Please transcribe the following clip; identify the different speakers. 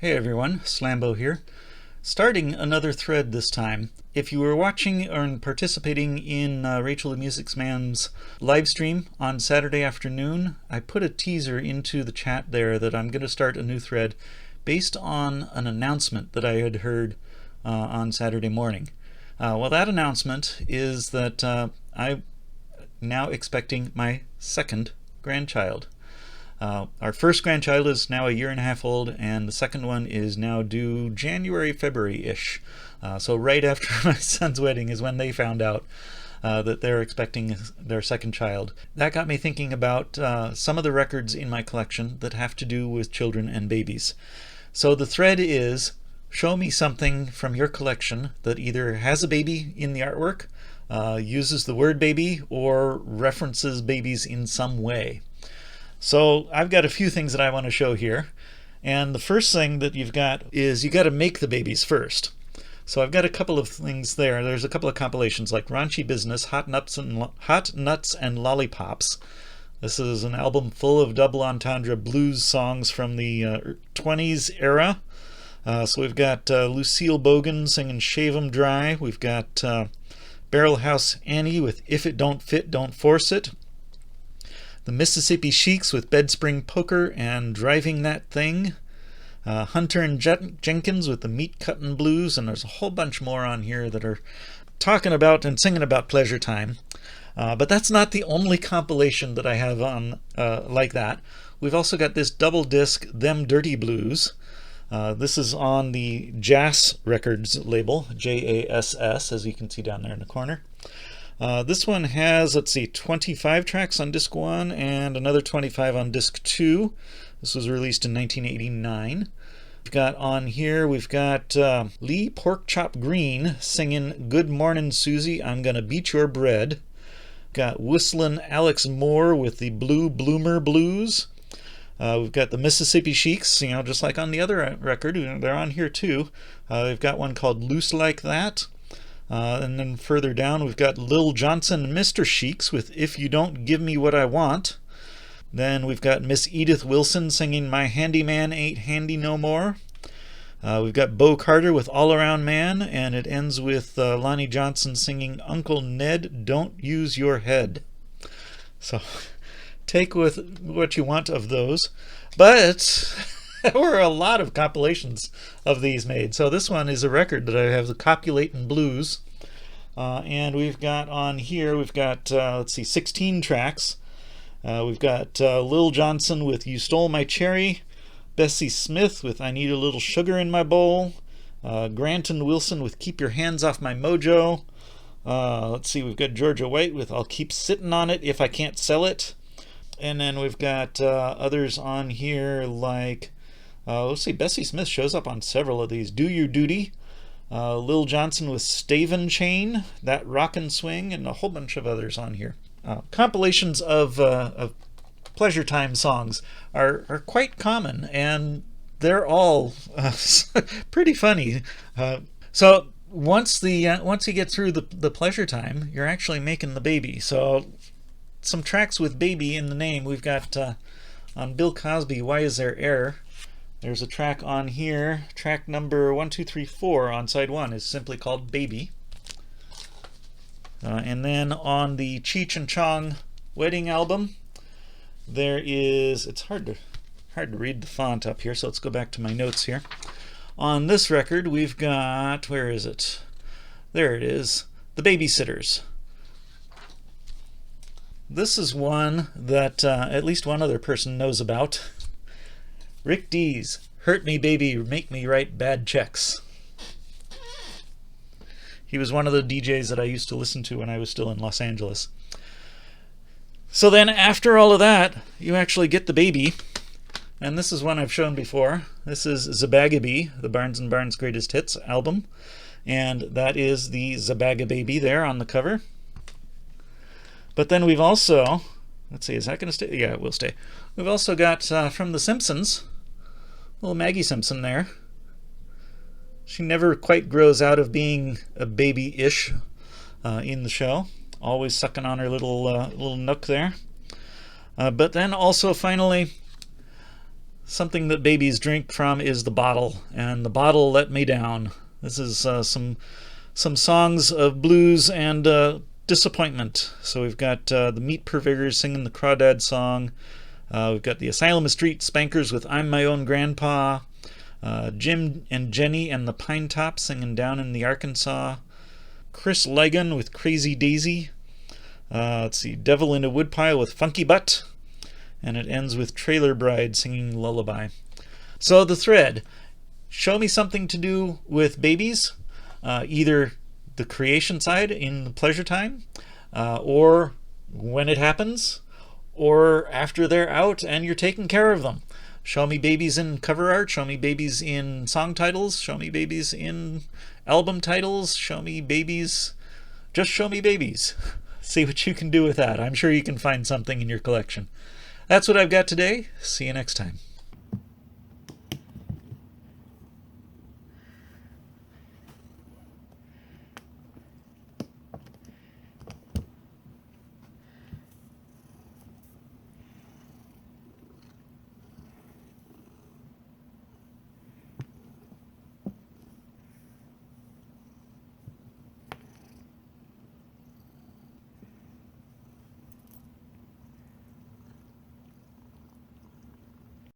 Speaker 1: Hey everyone, Slambo here. Starting another thread this time. If you were watching or participating in Rachel the Music Man's live stream on Saturday afternoon, I put a teaser into the chat there that I'm going to start a new thread based on an announcement that I had heard on Saturday morning. Well, that announcement is that I'm now expecting my second grandchild. Our first grandchild is now a year and a half old, and the second one is now due January, February-ish. So right after my son's wedding is when they found out that they're expecting their second child. That got me thinking about some of the records in my collection that have to do with children and babies. So the thread is, show me something from your collection that either has a baby in the artwork, uses the word baby, or references babies in some way. So I've got a few things that I want to show here, and the first thing that you've got is you got to make the babies first. So I've got a couple of things there. There's a couple of compilations like Raunchy Business, Hot Nuts and Lollipops. This is an album full of double entendre blues songs from the 20s era. So we've got Lucille Bogan singing Shave 'Em Dry. We've got Barrel House Annie with If It Don't Fit, Don't Force It. The Mississippi Sheiks with Bed Spring Poker and Driving That Thing. Hunter and Jenkins with the Meat Cuttin' Blues, and there's a whole bunch more on here that are talking about and singing about pleasure time. But that's not the only compilation that I have on like that. We've also got this double disc, Them Dirty Blues. This is on the Jass Records label, Jass, as you can see down there in the corner. This one has, 25 tracks on disc 1 and another 25 on disc 2. This was released in 1989. We've got on here, we've got Lee Porkchop Green singing Good Mornin' Susie, I'm Gonna Beat Your Bread. Got Whistlin' Alex Moore with the Blue Bloomer Blues. We've got the Mississippi Sheiks, just like on the other record, they're on here too. We've got one called Loose Like That. And then further down we've got Lil Johnson and Mr. Sheiks with If You Don't Give Me What I Want. Then we've got Miss Edith Wilson singing My Handyman Ain't Handy No More. We've got Bo Carter with All Around Man, and it ends with Lonnie Johnson singing Uncle Ned, Don't Use Your Head. So take with what you want of those. But there were a lot of compilations of these made. So this one is a record that I have, the Copulatin' Blues. And we've got on here, we've got, 16 tracks. We've got Lil Johnson with You Stole My Cherry, Bessie Smith with I Need a Little Sugar in My Bowl, Grant and Wilson with Keep Your Hands Off My Mojo. We've got Georgia White with I'll Keep Sittin' on It If I Can't Sell It. And then we've got others on here like, Bessie Smith shows up on several of these. Do Your Duty, Lil Johnson with Stavin' Chain, That Rockin' Swing, and a whole bunch of others on here. Compilations of pleasure time songs are quite common, and they're all pretty funny. So once you get through the pleasure time, you're actually making the baby. So some tracks with baby in the name. We've got on Bill Cosby, Why Is There Air? There's a track on here. Track number 1, 2, 3, 4 on side 1 is simply called Baby. And then on the Cheech and Chong wedding album, there is, it's hard to read the font up here, so let's go back to my notes here. On this record, we've got, where is it? There it is, The Babysitters. This is one that at least one other person knows about. Rick Dees, Hurt Me Baby, Make Me Write Bad Checks. He was one of the DJs that I used to listen to when I was still in Los Angeles. So then after all of that, you actually get the baby. And this is one I've shown before. This is Zabagaby, the Barnes & Barnes Greatest Hits album. And that is the Zabagababy there on the cover. But then we've also, is that going to stay? Yeah, it will stay. We've also got from The Simpsons, little Maggie Simpson there. She never quite grows out of being a baby-ish in the show. Always sucking on her little nook there. But then also finally Something that babies drink from is the bottle, and the bottle let me down. This is some songs of blues and disappointment. So we've got the Meat Purveyors singing the Crawdad song. We've got the Asylum Street Spankers with I'm My Own Grandpa. Jim and Jenny and the Pine Top singing Down in the Arkansas. Chris Ligon with Crazy Daisy. Let's see, Devil in a Woodpile with Funky Butt. And it ends with Trailer Bride singing Lullaby. So the thread, show me something to do with babies, either the creation side in the pleasure time, or when it happens, or after they're out and you're taking care of them. Show me babies in cover art, show me babies in song titles, show me babies in album titles, show me babies, just show me babies. See what you can do with that. I'm sure you can find something in your collection. That's what I've got today. See you next time.